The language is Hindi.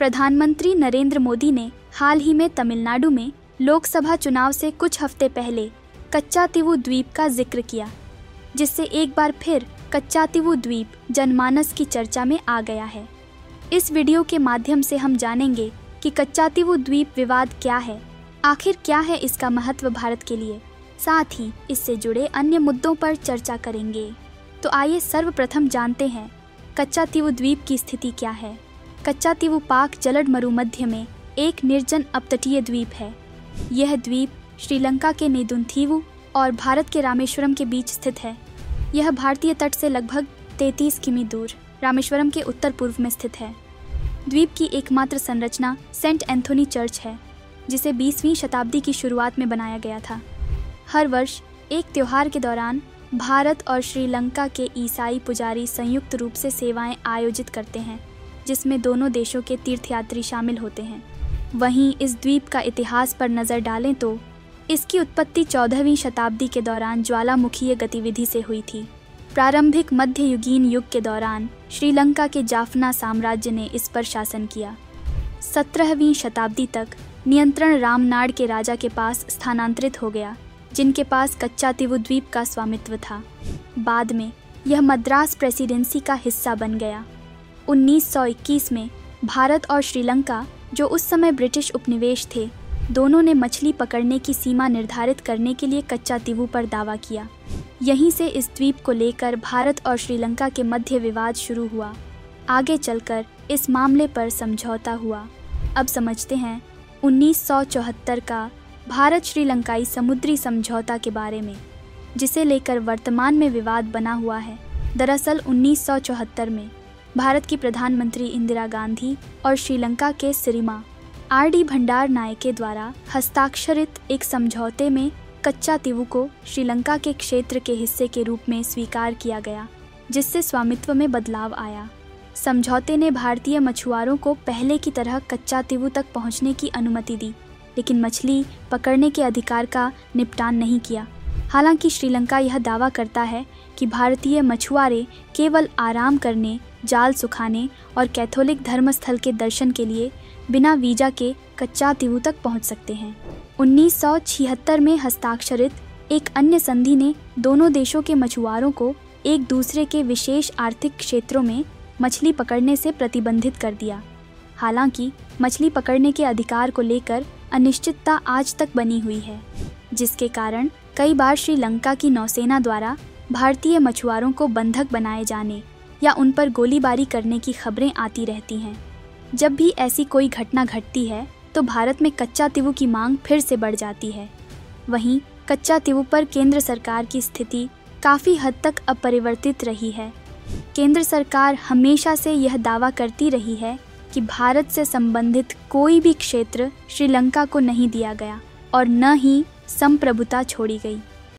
प्रधानमंत्री नरेंद्र मोदी ने हाल ही में तमिलनाडु में लोकसभा चुनाव से कुछ हफ्ते पहले कच्चातीवू द्वीप का जिक्र किया, जिससे एक बार फिर कच्चातीवू द्वीप जनमानस की चर्चा में आ गया है। इस वीडियो के माध्यम से हम जानेंगे कि कच्चातीवू द्वीप विवाद क्या है, आखिर क्या है इसका महत्व भारत के लिए, साथ ही इससे जुड़े अन्य मुद्दों पर चर्चा करेंगे। तो आइए सर्वप्रथम जानते हैं कच्चातीवू द्वीप की स्थिति क्या है। कच्चातीवू पाक जलद मरुमध्य में एक निर्जन अपतटीय द्वीप है। यह द्वीप श्रीलंका के नेदुनथीवू और भारत के रामेश्वरम के बीच स्थित है। यह भारतीय तट से लगभग 33 किमी दूर रामेश्वरम के उत्तर पूर्व में स्थित है। द्वीप की एकमात्र संरचना सेंट एंथोनी चर्च है, जिसे 20वीं शताब्दी की शुरुआत में बनाया गया था। हर वर्ष एक त्योहार के दौरान भारत और श्रीलंका के ईसाई पुजारी संयुक्त रूप से सेवाएं आयोजित करते हैं, जिसमें दोनों देशों के तीर्थयात्री शामिल होते हैं। वहीं इस द्वीप का इतिहास पर नज़र डालें तो इसकी उत्पत्ति 14वीं शताब्दी के दौरान ज्वालामुखीय गतिविधि से हुई थी। प्रारंभिक मध्ययुगीन युग के दौरान श्रीलंका के जाफना साम्राज्य ने इस पर शासन किया। 17वीं शताब्दी तक नियंत्रण रामनाड के राजा के पास स्थानांतरित हो गया, जिनके पास कच्चातीवू द्वीप का स्वामित्व था। बाद में यह मद्रास प्रेसिडेंसी का हिस्सा बन गया। 1921 में भारत और श्रीलंका, जो उस समय ब्रिटिश उपनिवेश थे, दोनों ने मछली पकड़ने की सीमा निर्धारित करने के लिए कच्चातीवू पर दावा किया। यहीं से इस द्वीप को लेकर भारत और श्रीलंका के मध्य विवाद शुरू हुआ। आगे चलकर इस मामले पर समझौता हुआ। अब समझते हैं 1974 का भारत श्रीलंकाई समुद्री समझौता के बारे में, जिसे लेकर वर्तमान में विवाद बना हुआ है। दरअसल 1974 में भारत की प्रधानमंत्री इंदिरा गांधी और श्रीलंका के सिरिमा आर.डी. भंडारनायके द्वारा हस्ताक्षरित एक समझौते में कच्चातीवू को श्रीलंका के क्षेत्र के हिस्से के रूप में स्वीकार किया गया, जिससे स्वामित्व में बदलाव आया। समझौते ने भारतीय मछुआरों को पहले की तरह कच्चातीवू तक पहुंचने की अनुमति दी, लेकिन मछली पकड़ने के अधिकार का निपटान नहीं किया। हालांकि श्रीलंका यह दावा करता है कि भारतीय मछुआरे केवल आराम करने, जाल सुखाने और कैथोलिक धर्मस्थल के दर्शन के लिए बिना वीजा के कच्चातीवू तक पहुंच सकते हैं। 1976 में हस्ताक्षरित एक अन्य संधि ने दोनों देशों के मछुआरों को एक दूसरे के विशेष आर्थिक क्षेत्रों में मछली पकड़ने से प्रतिबंधित कर दिया। हालांकि मछली पकड़ने के अधिकार को लेकर अनिश्चितता आज तक बनी हुई है, जिसके कारण कई बार श्रीलंका की नौसेना द्वारा भारतीय मछुआरों को बंधक बनाए जाने या उन पर गोलीबारी करने की खबरें आती रहती हैं। जब भी ऐसी कोई घटना घटती है तो भारत में कच्चातीवू की मांग फिर से बढ़ जाती है। वहीं कच्चातीवू पर केंद्र सरकार की स्थिति काफ़ी हद तक अपरिवर्तित रही है। केंद्र सरकार हमेशा से यह दावा करती रही है कि भारत से संबंधित कोई भी क्षेत्र श्रीलंका को नहीं दिया गया और न ही संप्रभुता छोड़ी गई।